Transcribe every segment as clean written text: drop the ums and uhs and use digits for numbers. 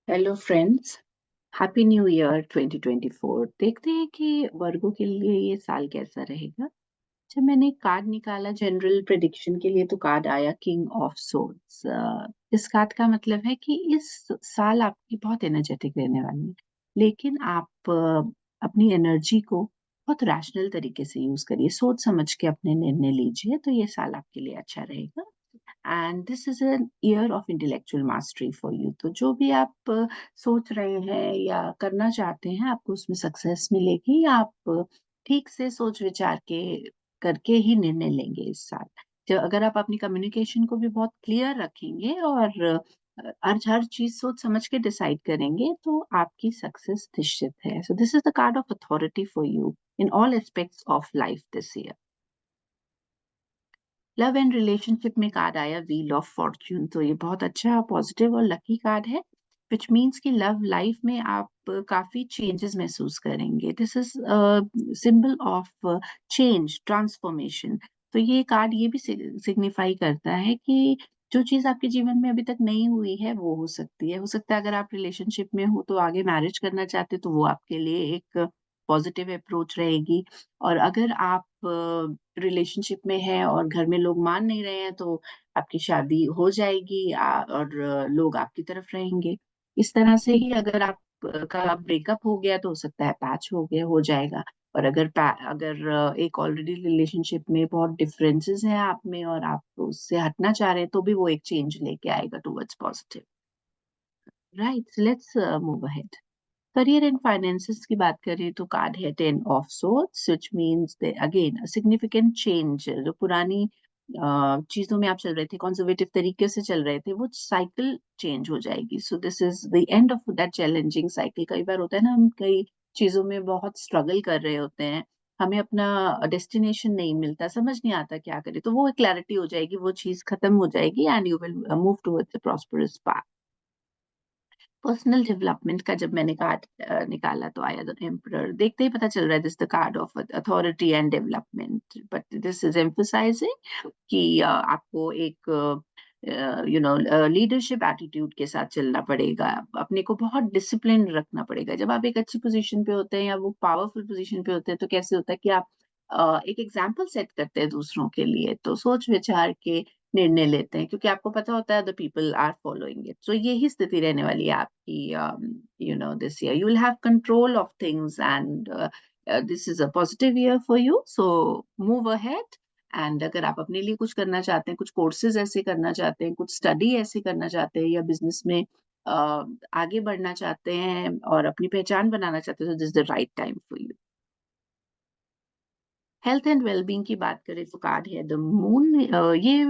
Hello friends, happy new year 2024। देखते हैं कि वर्गों के लिए ये साल कैसा रहेगा। जब मैंने कार्ड निकाला जनरल प्रेडिक्शन के लिए तो कार्ड आया किंग ऑफ सोर्ड्स। इस कार्ड का मतलब है कि इस साल आपकी बहुत एनर्जेटिक रहने वाली है, लेकिन आप अपनी एनर्जी को बहुत रैशनल तरीके से यूज करिए, सोच समझ के अपने निर्णय लीजिए, तो ये साल आपके लिए अच्छा रहेगा। And this is an year of intellectual mastery for you. तो जो भी आप सोच रहे हैं या करना चाहते हैं, आपको उसमें सक्सेस मिलेगी। आप ठीक से सोच विचार के करके ही निर्णय लेंगे इस साल। जो अगर आप अपनी कम्युनिकेशन को भी बहुत क्लियर रखेंगे और हर चीज सोच समझ के डिसाइड करेंगे तो आपकी सक्सेस निश्चित है। So this is the card of authority for you in all aspects of life this year. Love and relationship में कार्ड आया व्हील ऑफ फॉर्च्यून। तो ये बहुत अच्छा पॉजिटिव और लकी कार्ड है, विच मीन्स कि लव लाइफ में आप काफी चेंजेस महसूस करेंगे। This is symbol of change, transformation. तो ये कार्ड ये भी सिग्निफाई करता है कि जो चीज आपके जीवन में अभी तक नहीं हुई है वो हो सकती है। हो सकता है अगर आप रिलेशनशिप में हो तो आगे मैरिज करना चाहते तो वो आपके लिए एक पॉजिटिव अप्रोच रहेगी। और अगर आप रिलेशनशिप में है और घर में लोग मान नहीं रहे हैं तो आपकी शादी हो जाएगी, और लोग आपकी तरफ रहेंगे। इस तरह से ही अगर आप का ब्रेकअप हो गया तो हो सकता है पैच हो गया हो जाएगा। और अगर एक ऑलरेडी रिलेशनशिप में बहुत डिफरेंसेस हैं आप में और आप उससे हटना चाह रहे हैं तो भी वो एक चेंज लेके आएगा towards positive. Right, let's move ahead. Career and finances की बात करें तो कार्ड है ten of swords, which means again significant change. जो पुरानी चीजों में आप चल रहे थे, कंजर्वेटिव तरीके से चल रहे थे, वो साइकिल चेंज हो जाएगी। So this is the end of that challenging cycle. कई बार होता है ना, हम कई चीजों में बहुत स्ट्रगल कर रहे होते हैं, हमें अपना डेस्टिनेशन नहीं मिलता, समझ नहीं आता क्या करें, तो वो क्लैरिटी हो जाएगी, वो चीज खत्म हो जाएगी and you will move towards the prosperous path. Personal development का जब मैंने कार्ड निकाला तो आया द एम्परर। देखते ही पता चल रहा है this the card of authority and development, but this is emphasising कि आपको एक लीडरशिप एटीट्यूड के साथ चलना पड़ेगा। अपने को बहुत डिसिप्लिन रखना पड़ेगा। जब आप एक अच्छी पोजीशन पे होते हैं या वो पावरफुल पोजीशन पे होते हैं तो कैसे होता है कि आप एक एग्जाम्पल सेट करते हैं दूसरों के लिए, तो सोच विचार के निर्णय लेते हैं क्योंकि आपको पता होता है the people are following it. So यही स्थिति रहने वाली है आपकी। This year you will have control of things and this is a positive year for you. So move ahead. And अगर आप अपने लिए कुछ करना चाहते हैं, कुछ कोर्सेज ऐसे करना चाहते हैं, कुछ स्टडी ऐसे करना चाहते हैं या बिजनेस में आगे बढ़ना चाहते हैं और अपनी पहचान बनाना चाहते हैं, तो this is the right time for you. Health and wellbeing की बात करें तो कार्ड है द मून। ये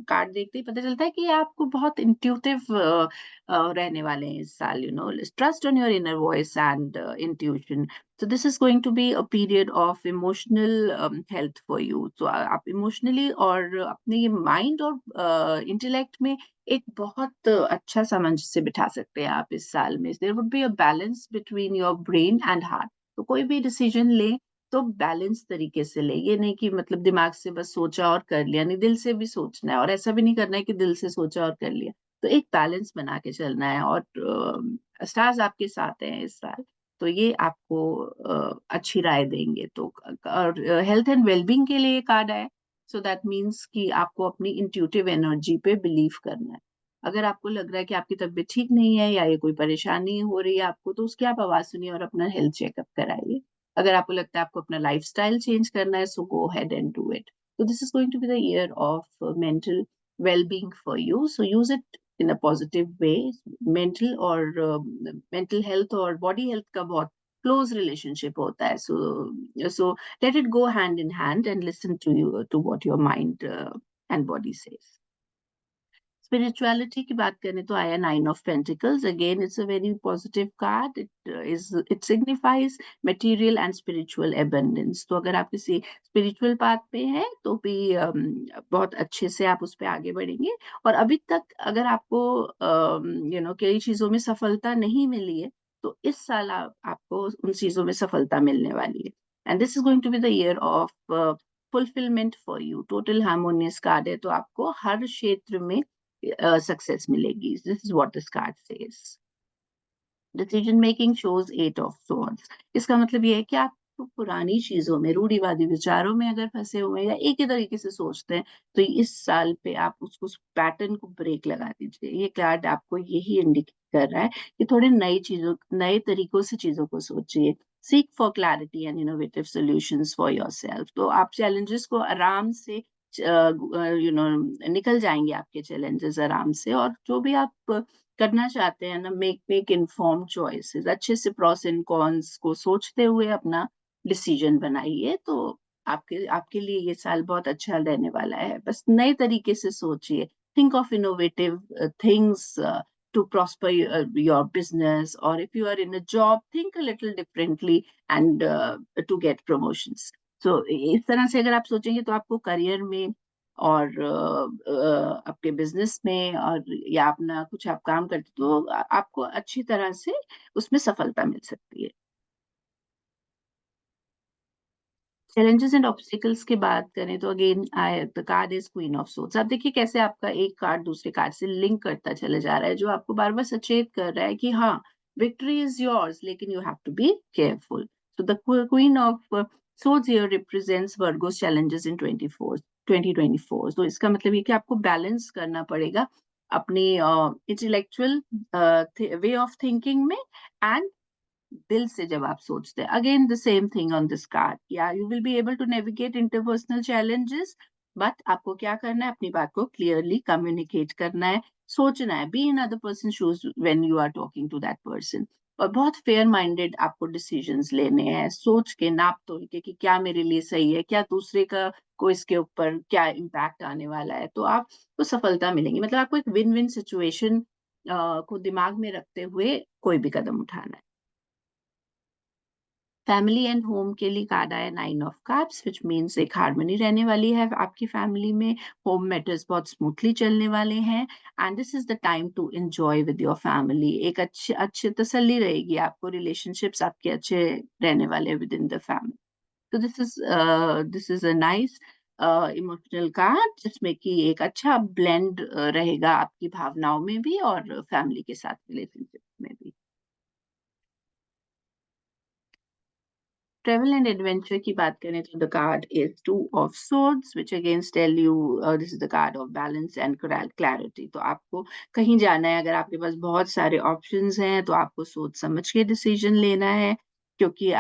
कार्ड देखते ही पता चलता है कि आपको बहुत इंट्यूटिव रहने वाले हैं इस साल। Trust on your inner voice and intuition. so this is going to be a period of emotional health for you। तो आप इमोशनली और अपने माइंड और इंटेलेक्ट में एक बहुत अच्छा सामंजस्य बिठा सकते हैं आप इस साल में। There would be a balance between your brain and heart. तो कोई भी डिसीजन ले तो बैलेंस तरीके से ले। ये नहीं कि मतलब दिमाग से बस सोचा और कर लिया, नहीं, दिल से भी सोचना है। और ऐसा भी नहीं करना है कि दिल से सोचा और कर लिया। तो एक बैलेंस बना के चलना है। और स्टार्स आपके साथ हैं इस साल, तो ये आपको अच्छी राय देंगे। तो और हेल्थ एंड वेलबींग के लिए कार्ड आए, सो दैट मीन्स कि आपको अपनी इंट्यूटिव एनर्जी पे बिलीव करना है। अगर आपको लग रहा है कि आपकी तबीयत ठीक नहीं है या ये कोई परेशानी हो रही है आपको, तो उसकी आप आवाज सुनिए और अपना हेल्थ चेकअप कराइए। अगर आपको लगता है आपको अपना लाइफस्टाइल चेंज करना है, सो गो ahead and do it। So this is going to be the year of mental well-being for you, so use it in a positive way। mental और mental health और body health का बहुत close relationship होता है। So let it go hand in hand and listen to you, to what your mind and body says। Spirituality की बात करें तो आया nine of pentacles. Again it's a very positive card. It signifies material and spiritual abundance. तो अगर आप किसी spiritual path पे हैं तो भी बहुत अच्छे से आप उस पर आगे बढ़ेंगे। और अभी तक अगर आपको कई चीजों में सफलता नहीं मिली है तो इस साल आपको उन चीजों में सफलता मिलने वाली है। And this is going to be the year of fulfilment for you. Total harmonious card है, तो आपको हर क्षेत्र में सक्सेस मिलेगी। This is what this card says. Decision making shows 8 of swords. इसका मतलब ये है कि आप तो पुरानी चीजों में, रूढ़िवादी विचारों में अगर फंसे हुए हैं या एक ही तरीके से सोचते हैं, तो इस साल पे आप उसको, उस पैटर्न को ब्रेक लगा दीजिए। ये कार्ड आपको यही इंडिकेट कर रहा है कि थोड़े नई चीजों, नए तरीकों से चीजों को सोचिए। Seek for clarity and innovative solutions for yourself. तो आप चैलेंजेस को आराम से, निकल जाएंगे आपके चैलेंजेस आराम से, और जो भी आप करना चाहते हैं ना, मेक इन्फॉर्म्ड चॉइसेस, अच्छे से प्रॉस एंड कॉन्स को सोचते हुए अपना डिसीजन बनाइए। तो आपके आपके लिए ये साल बहुत अच्छा रहने वाला है। बस नए तरीके से सोचिए। Think of innovative things to prosper your business, or if you are in a job, think a little differently and to get promotions. So इस तरह से अगर आप सोचेंगे तो आपको करियर में और आपके बिजनेस में, और या अपना कुछ आप काम करते, तो आपको अच्छी तरह से उसमें सफलता मिल सकती है। चैलेंजेस एंड ऑब्स्टिकल्स की बात करें तो again I the card is queen of swords. आप देखिए कैसे आपका एक कार्ड दूसरे कार्ड से लिंक करता चले जा रहा है, जो आपको बार बार सचेत कर रहा है कि हाँ, विक्ट्री इज योर्स, लेकिन you have to be careful. So the queen of swords here represents Virgo's challenges in 2024। तो इसका मतलब ये कि आपको बैलेंस करना पड़ेगा अपनी इंटेलेक्चुअल वे ऑफ थिंकिंग में, एंड दिल से जब आप सोचते हैं। Again the same thing on this card, या you will be able to navigate interpersonal challenges, but आपको क्या करना है, अपनी बात को क्लियरली कम्युनिकेट करना है, सोचना है, be in other person shoes when you are talking to that person. और बहुत फेयर माइंडेड आपको डिसीजंस लेने हैं, सोच के, नाप तोल के कि क्या मेरे लिए सही है, क्या दूसरे का को इसके ऊपर क्या इम्पैक्ट आने वाला है। तो आपको सफलता मिलेंगी। मतलब आपको एक विन विन सिचुएशन को दिमाग में रखते हुए कोई भी कदम उठाना है। फैमिली एंड होम के लिए कार्ड आया 9 ऑफ कप्स, विच मीन्स एक हार्मनी रहने वाली है आपकी फैमिली में। होम मैटर्स बहुत स्मूथली चलने वाले हैं, and this is the time to enjoy with your family. एक अच्छी अच्छी तसल्ली रहेगी आपको, रिलेशनशिप्स आपके अच्छे रहने वाले विद इन द फैमिली। तो this is a nice emotional card, जिसमें कि एक अच्छा ब्लेंड रहेगा आपकी भावनाओं में भी और फैमिली के साथ रिलेशनशिप में भी। ट्रैवल एंड एडवेंचर की बात करें तो the card is 2 of swords, which against tell you this is the card of balance and clarity. तो आपको कहीं जाना है, अगर आपके पास बहुत सारे ऑप्शंस हैं, तो आपको सोच समझ के डिसीजन लेना है। क्योंकि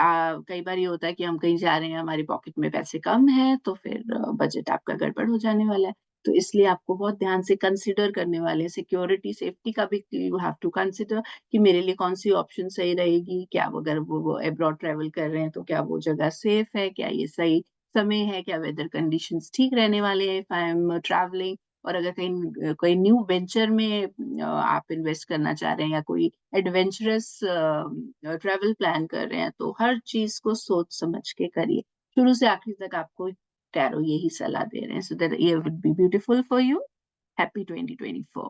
कई बार ये होता है कि हम कहीं जा रहे हैं, हमारी पॉकेट में पैसे कम हैं, तो फिर बजट आपका गड़बड़ हो जाने वाला है। तो इसलिए आपको बहुत ध्यान से कंसिडर करने वाले हैं। सिक्योरिटी, सेफ्टी का भी यू हैव टू कंसिडर कि मेरे लिए कौन सी ऑप्शन सही रहेगी। क्या वो, अगर वो अब्रॉड ट्रैवल कर रहे हैं, तो क्या वो जगह सेफ है, क्या ये सही समय है, क्या वेदर कंडीशंस ठीक रहने वाले हैं इफ आई एम ट्रैवलिंग। और अगर कहीं कोई न्यू वेंचर में आप इन्वेस्ट करना चाह रहे हैं, या कोई एडवेंचरस ट्रैवल प्लान कर रहे हैं, तो हर चीज को सोच समझ के करिए। शुरू से आखिर तक आपको टैरो यही सलाह दे रहे हैं, सो दैट ये would be beautiful for you. Happy 2024।